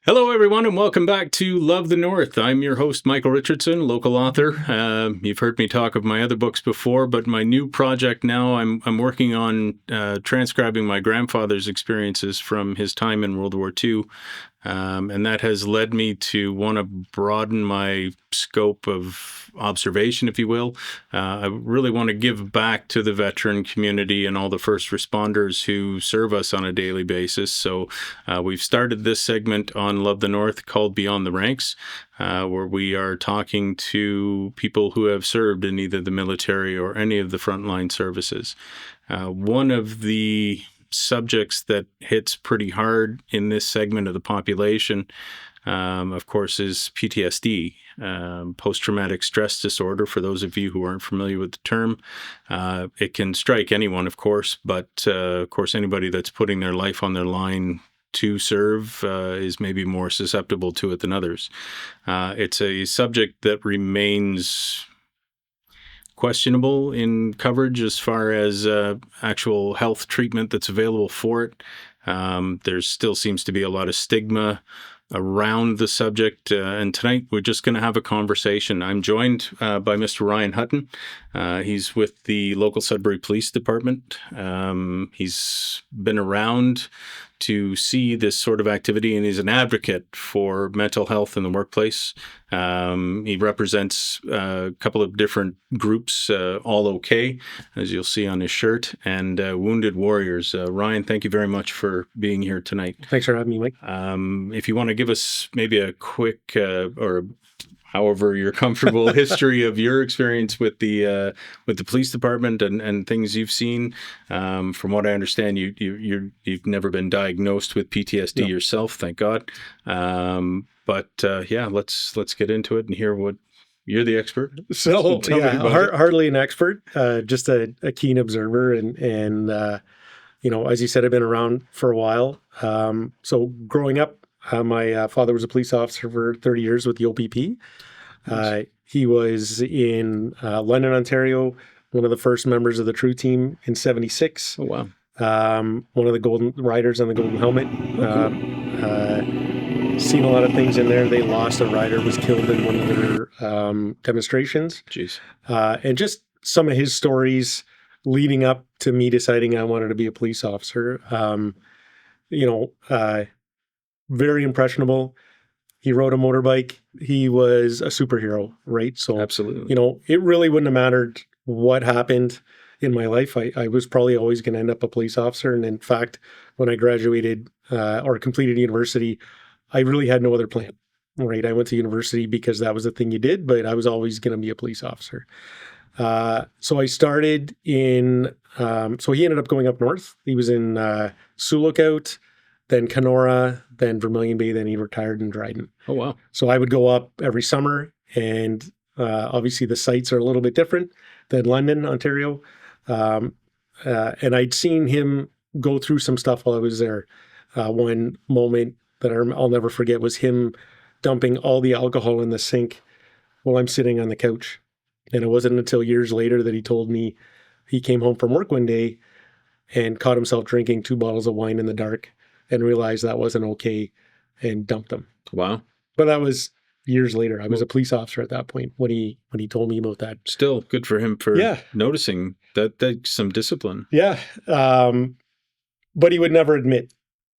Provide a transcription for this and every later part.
Hello, everyone, and welcome back to Love the North. I'm your host, Michael Richardson, local author. You've heard me talk of my other books before, but my new project now, I'm working on transcribing my grandfather's experiences from his time in World War II. And that has led me to want to broaden my scope of observation, if you will. I really want to give back to the veteran community and all the first responders who serve us on a daily basis. So we've started this segment on Love the North called Beyond the Ranks, where we are talking to people who have served in either the military or any of the frontline services. One of the subjects that hits pretty hard in this segment of the population, of course, is PTSD, post-traumatic stress disorder. For those of you who aren't familiar with the term, it can strike anyone, of course, but of course, anybody that's putting their life on their line to serve is maybe more susceptible to it than others. It's a subject that remains questionable in coverage as far as actual health treatment that's available for it. There still seems to be a lot of stigma around the subject, and tonight we're just going to have a conversation. I'm joined by Mr. Ryan Hutton. He's with the local Sudbury Police Department. He's been around to see this sort of activity, and he's an advocate for mental health in the workplace. He represents a couple of different groups, All OK, as you'll see on his shirt, and Wounded Warriors. Ryan, thank you very much for being here tonight. Thanks for having me, Mike. If you want to give us maybe a quick or however you're comfortable history of your experience with the police department and things you've seen. From what I understand, you've never been diagnosed with PTSD yourself, thank God. But let's get into it and hear what you're the expert. So hardly an expert, just a keen observer, and as you said, I've been around for a while. So growing up, my father was a police officer for 30 years with the OPP. He was in London, Ontario, one of the first members of the True Team in '76. Oh, wow. One of the Golden Riders on the Golden Helmet. Seen a lot of things in there. They lost a rider, was killed in one of their demonstrations. Jeez. And just some of his stories leading up to me deciding I wanted to be a police officer. Very impressionable. He rode a motorbike. He was a superhero, right? So, absolutely. It really wouldn't have mattered what happened in my life. I was probably always going to end up a police officer. And in fact, when I graduated or completed university, I really had no other plan, right? I went to university because that was the thing you did, but I was always going to be a police officer. So I started in, so he ended up going up north. He was in Sioux Lookout, then Kenora, then Vermilion Bay, then he retired in Dryden. Oh, wow. So I would go up every summer, and obviously the sites are a little bit different than London, Ontario. And I'd seen him go through some stuff while I was there. One moment that I'll never forget was him dumping all the alcohol in the sink while I'm sitting on the couch. And it wasn't until years later that he told me he came home from work one day and caught himself drinking 2 bottles of wine in the dark and realized that wasn't okay and dumped them. Wow. But that was years later. I was a police officer at that point when he told me about that. Still good for him for noticing that. That's some discipline. Yeah. But he would never admit.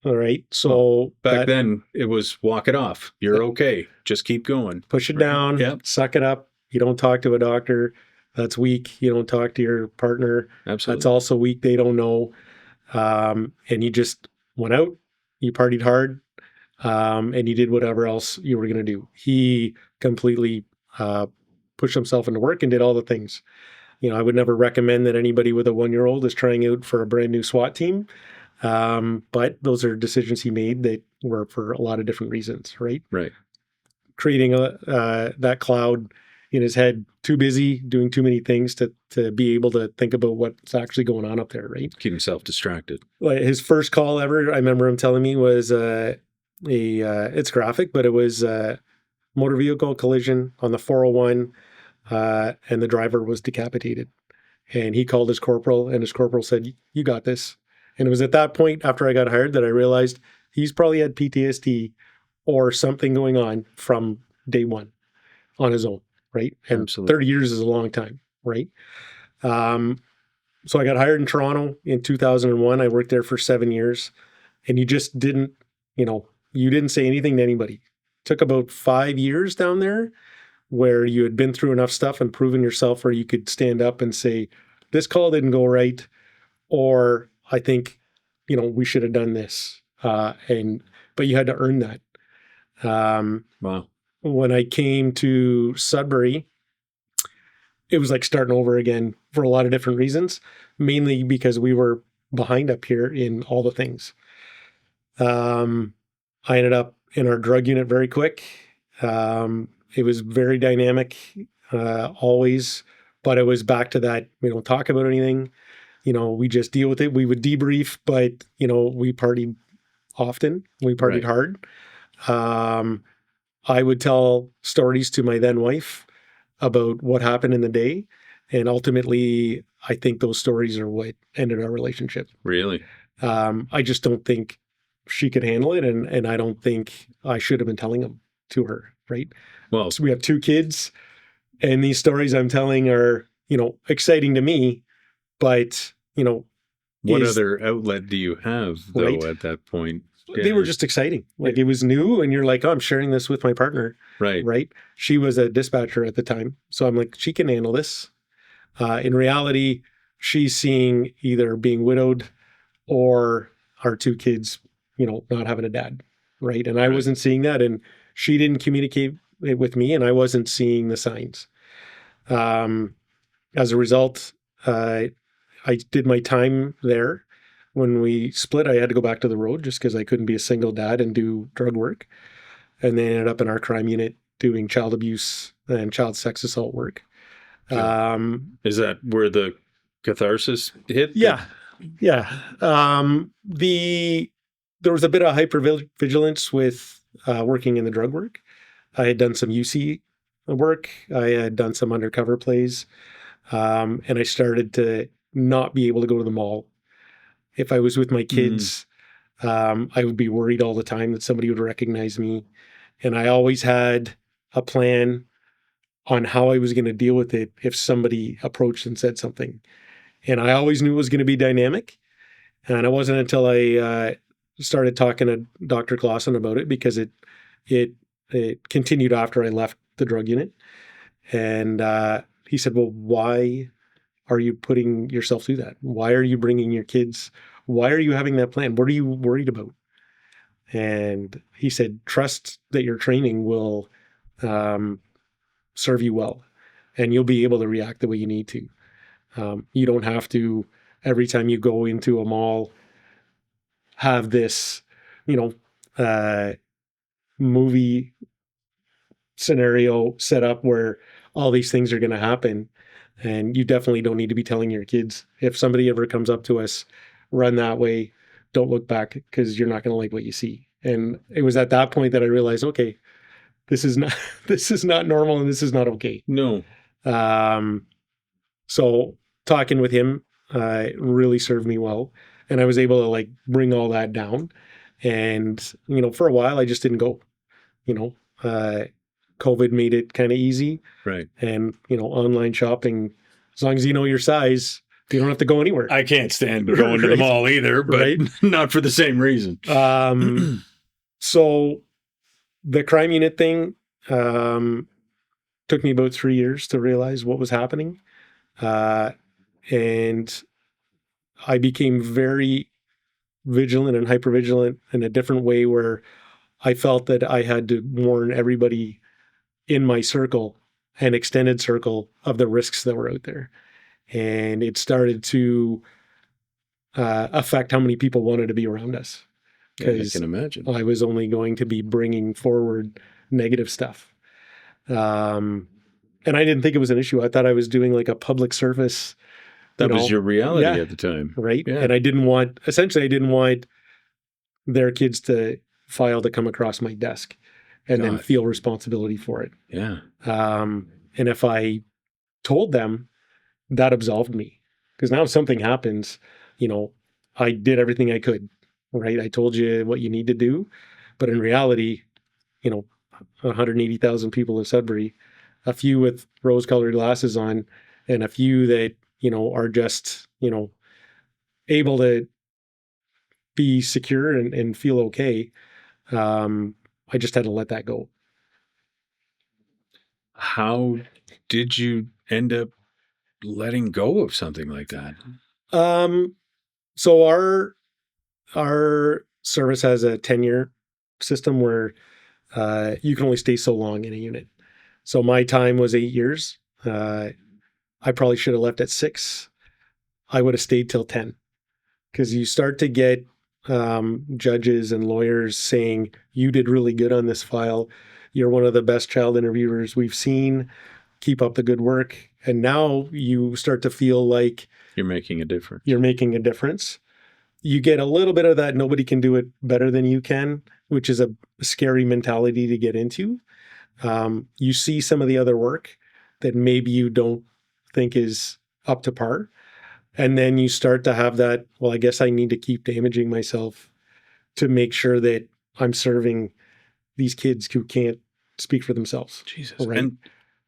All right. So back then it was walk it off. You're okay. Just keep going. Push it down. Yep. Suck it up. You don't talk to a doctor. That's weak. You don't talk to your partner. Absolutely. That's also weak. They don't know. And you just went out. You partied hard. And you did whatever else you were going to do. He completely pushed himself into work and did all the things. I would never recommend that anybody with a 1-year-old is trying out for a brand new SWAT team. But those are decisions he made that were for a lot of different reasons, right? Right. Creating that cloud in his head, too busy doing too many things to be able to think about what's actually going on up there, right? Keep himself distracted. His first call ever, I remember him telling me, was it's graphic, but it was a motor vehicle collision on the 401, and the driver was decapitated. And he called his corporal, and his corporal said, "You got this." And it was at that point, after I got hired, that I realized he's probably had PTSD or something going on from day one on his own, right? And Absolutely. 30 years is a long time, right? So I got hired in Toronto in 2001. I worked there for 7 years, and you just didn't, you didn't say anything to anybody. Took about 5 years down there where you had been through enough stuff and proven yourself where you could stand up and say, this call didn't go right, or I think, we should have done this. But you had to earn that. Wow. When I came to Sudbury, it was like starting over again for a lot of different reasons, mainly because we were behind up here in all the things. I ended up in our drug unit very quick. It was very dynamic, always, but it was back to that. We don't talk about anything. We just deal with it. We would debrief, but we partied often. We partied Right. hard. I would tell stories to my then wife about what happened in the day. And ultimately, I think those stories are what ended our relationship. Really? I just don't think she could handle it. And I don't think I should have been telling them to her. Right. Well, So we have 2 kids, and these stories I'm telling are, exciting to me, but, what is other outlet do you have, though, right. at that point? They were just exciting. Like, it was new, and you're like, oh, I'm sharing this with my partner. Right. Right. She was a dispatcher at the time. So I'm like, she can handle this. In reality, she's seeing either being widowed or our 2 kids, not having a dad. Right. And I Right. wasn't seeing that. And she didn't communicate it with me, and I wasn't seeing the signs. As a result, I did my time there. When we split, I had to go back to the road just because I couldn't be a single dad and do drug work. And then ended up in our crime unit doing child abuse and child sex assault work. Is that where the catharsis hit? Yeah, yeah. There was a bit of hypervigilance with working in the drug work. I had done some UC work. I had done some undercover plays, and I started to not be able to go to the mall. If I was with my kids, I would be worried all the time that somebody would recognize me, and I always had a plan on how I was going to deal with it if somebody approached and said something. And I always knew it was going to be dynamic. And it wasn't until I started talking to Dr. Clausen about it, because it continued after I left the drug unit. And he said, well, why are you putting yourself through that? Why are you bringing your kids? Why are you having that plan? What are you worried about? And he said, trust that your training will serve you well, and you'll be able to react the way you need to. You don't have to, every time you go into a mall, have this, movie scenario set up where all these things are going to happen. And you definitely don't need to be telling your kids, if somebody ever comes up to us, run that way, don't look back, because you're not going to like what you see. And it was at that point that I realized, okay, this is not this is not normal, and this is not okay. No. So talking with him really served me well, and I was able to like bring all that down. And for a while, I just didn't go. COVID made it kind of easy, Right. and online shopping. As long as you know your size, you don't have to go anywhere. I can't stand going to the mall either, but not for the same reason. So the crime unit thing took me about 3 years to realize what was happening. And I became very vigilant and hypervigilant in a different way, where I felt that I had to warn everybody in my circle and extended circle of the risks that were out there. And it started to affect how many people wanted to be around us. Yeah, I can imagine. I was only going to be bringing forward negative stuff. And I didn't think it was an issue. I thought I was doing like a public service. That was your reality at the time. Right. Yeah. And I didn't want their kids to file to come across my desk and then feel responsibility for it. Yeah. And if I told them, that absolved me, because now if something happens, I did everything I could, right? I told you what you need to do, but in reality, 180,000 people in Sudbury, a few with rose-colored glasses on, and a few that, are just, able to be secure and feel okay. I just had to let that go. How did you end up letting go of something like that? So our service has a tenure system where you can only stay so long in a unit. So my time was 8 years. I probably should have left at 6. I would have stayed till 10, because you start to get judges and lawyers saying, you did really good on this file. You're one of the best child interviewers we've seen. Keep up the good work. And now you start to feel like You're making a difference. you're making a difference. You get a little bit of that nobody can do it better than you can, which is a scary mentality to get into. You see some of the other work that maybe you don't think is up to par. And then you start to have that, well, I guess I need to keep damaging myself to make sure that I'm serving these kids who can't speak for themselves. Jesus. Right? And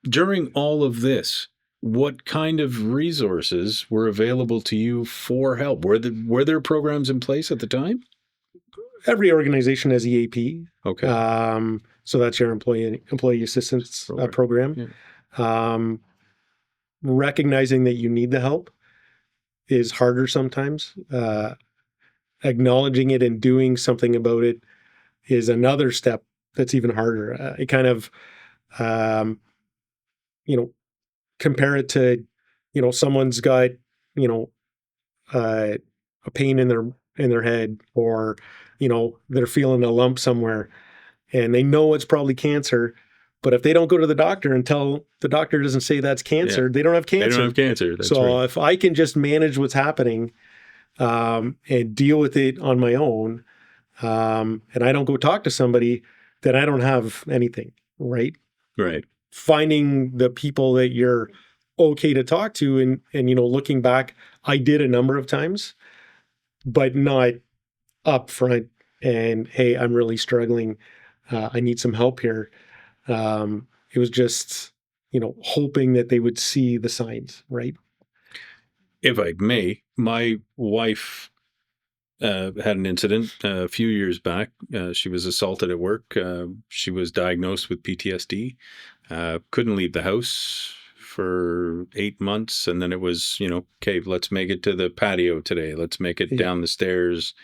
during all of this, what kind of resources were available to you for help? Were there programs in place at the time? Every organization has EAP. Okay. So that's your employee assistance program. Yeah. Recognizing that you need the help is harder sometimes. Acknowledging it and doing something about it is another step that's even harder. It kind of, compare it to, someone's got, a pain in their head, or, they're feeling a lump somewhere and they know it's probably cancer. But if they don't go to the doctor until the doctor doesn't say that's cancer, they don't have cancer. They don't have cancer. That's so right. If I can just manage what's happening and deal with it on my own, and I don't go talk to somebody, then I don't have anything, right? Right. Finding the people that you're okay to talk to, and looking back, I did a number of times, but not up front and, hey, I'm really struggling. I need some help here. It was just, hoping that they would see the signs, right? If I may, my wife had an incident a few years back. She was assaulted at work. She was diagnosed with PTSD. Couldn't leave the house for 8 months. And then it was, okay, let's make it to the patio today. Let's make it down the stairs,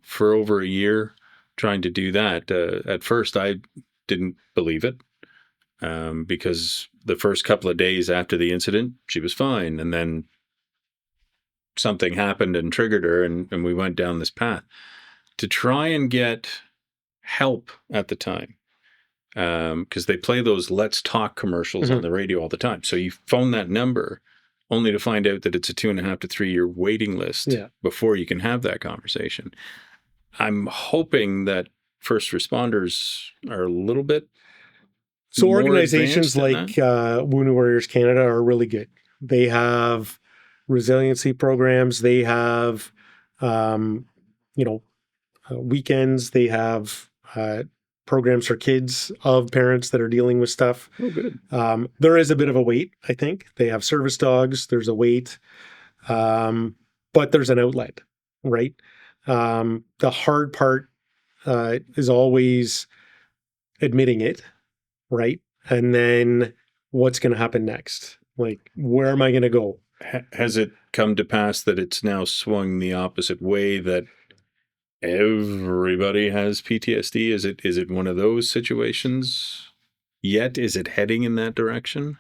for over a year trying to do that. At first, I didn't believe it because the first couple of days after the incident, she was fine. And then something happened and triggered her, and we went down this path to try and get help at the time. Because they play those Let's Talk commercials on the radio all the time. So you phone that number only to find out that it's a 2.5 to 3 year waiting list before you can have that conversation. I'm hoping that first responders are a little bit so organizations like Wounded Warriors Canada are really good. They have resiliency programs. They have, weekends. They have programs for kids of parents that are dealing with stuff. Oh, good. There is a bit of a wait, I think. They have service dogs. There's a wait, but there's an outlet, right? The hard part is always admitting it, right? And then what's going to happen next? Like, where am I going to go? Has it come to pass that it's now swung the opposite way, that everybody has PTSD? Is it one of those situations yet? Is it heading in that direction?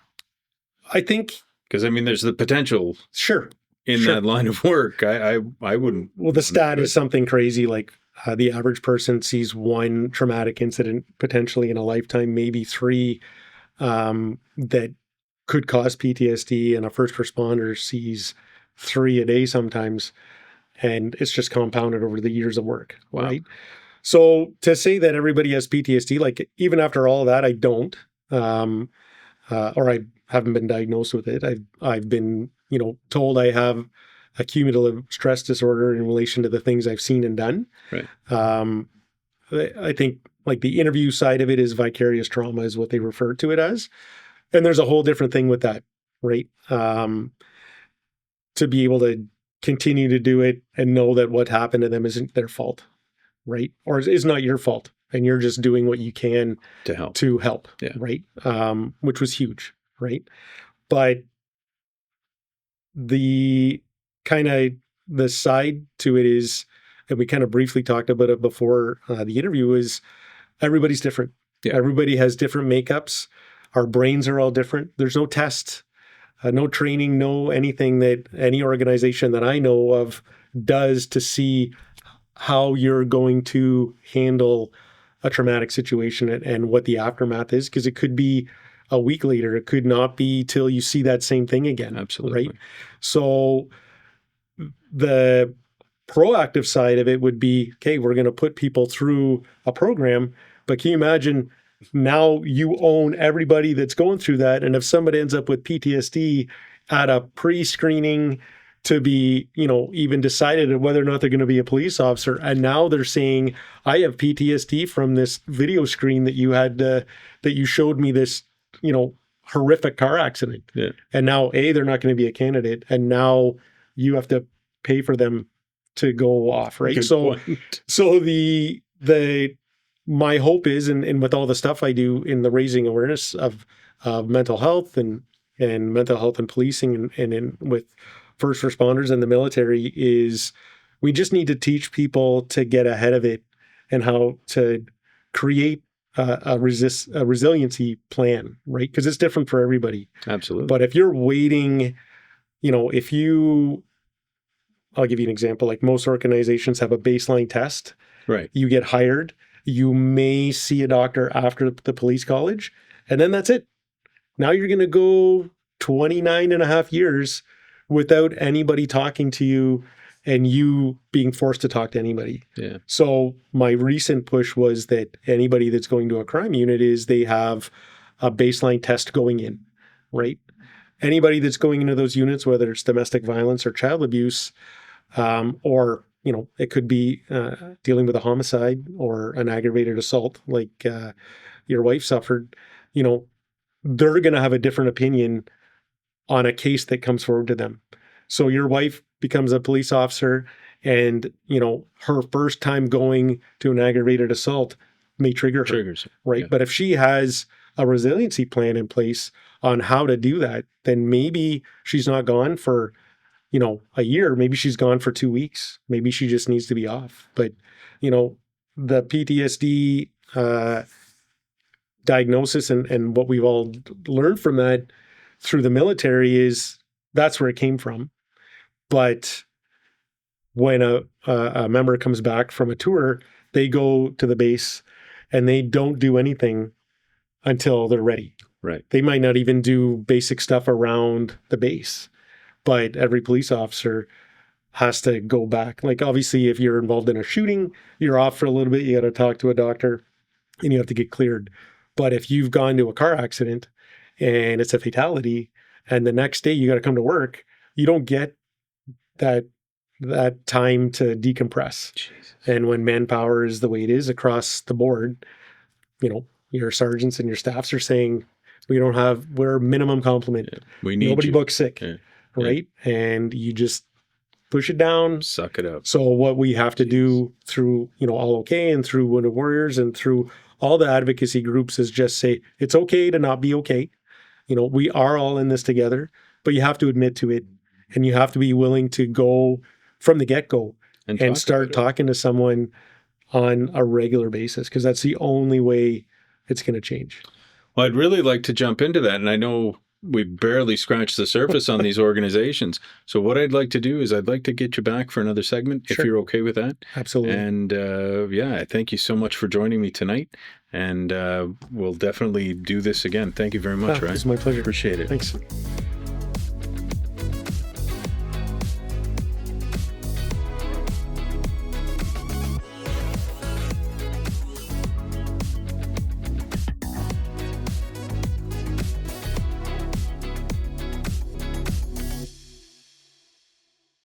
I think, because there's the potential. Sure. In that line of work, I wouldn't. Well, the stat is something crazy. Like the average person sees one traumatic incident potentially in a lifetime, maybe 3 that could cause PTSD, and a first responder sees 3 a day sometimes, and it's just compounded over the years of work. Wow. Right? So to say that everybody has PTSD, like even after all that, I don't, or I haven't been diagnosed with it. I've been, told I have a cumulative stress disorder in relation to the things I've seen and done. Right. I think like the interview side of it is vicarious trauma is what they refer to it as. And there's a whole different thing with that, right? To be able to continue to do it and know that what happened to them isn't their fault, right? Or is not your fault. And you're just doing what you can to help, Yeah. right? Which was huge, right? But the kind of the side to it is, and we kind of briefly talked about it before the interview, is everybody's different. Yeah. Everybody has different makeups. Our brains are all different. There's no test, no training, no anything that any organization that I know of does to see how you're going to handle a traumatic situation and what the aftermath is, because it could be a week later. It could not be till you see that same thing again. Absolutely. Right? So the proactive side of it would be, okay, we're going to put people through a program, but can you imagine now you own everybody that's going through that, and if somebody ends up with PTSD at a pre-screening to be, even decided whether or not they're going to be a police officer, and now they're saying, I have PTSD from this video screen that you had, that you showed me this, horrific car accident. Yeah. And now, they're not going to be a candidate, and now you have to pay for them to go off, right? Good point. So the my hope is, and with all the stuff I do in the raising awareness of mental health and mental health and policing and with first responders and the military, is we just need to teach people to get ahead of it and how to create a resiliency plan, right? Because it's different for everybody. Absolutely. But if you're waiting, I'll give you an example. Like most organizations have a baseline test. Right. You get hired. You may see a doctor after the police college, and then that's it. Now you're going to go 29 and a half years without anybody talking to you and you being forced to talk to anybody. Yeah. So my recent push was that anybody that's going to a crime unit is they have a baseline test going in, right? Anybody that's going into those units, whether it's domestic violence or child abuse, or it could be dealing with a homicide or an aggravated assault like your wife suffered, they're going to have a different opinion on a case that comes forward to them. So your wife becomes a police officer and, her first time going to an aggravated assault may trigger her, right? Yeah. But if she has a resiliency plan in place on how to do that, then maybe she's not gone for a year, maybe she's gone for 2 weeks. Maybe she just needs to be off. But, the PTSD diagnosis and what we've all learned from that through the military is that's where it came from. But when a member comes back from a tour, they go to the base and they don't do anything until they're ready. Right. They might not even do basic stuff around the base. But every police officer has to go back. Like, obviously, if you're involved in a shooting, you're off for a little bit. You got to talk to a doctor and you have to get cleared. But if you've gone to a car accident and it's a fatality and the next day you got to come to work, you don't get that time to decompress. Jesus. And when manpower is the way it is across the board, your sergeants and your staffs are saying, we're minimum complement. Yeah. We need nobody you. Books sick. Yeah. Right. Yeah. And you just push it down. Suck it up. So what we have to do through, All OK and through Wounded Warriors and through all the advocacy groups is just say, it's okay to not be okay. We are all in this together, but you have to admit to it and you have to be willing to go from the get-go and start talking to someone on a regular basis, because that's the only way it's going to change. Well, I'd really like to jump into that. And I know we barely scratched the surface on these organizations. So what I'd like to do is I'd like to get you back for another segment, if you're okay with that. Absolutely. And I thank you so much for joining me tonight. And we'll definitely do this again. Thank you very much, Ryan. It's my pleasure. Appreciate it. Thanks.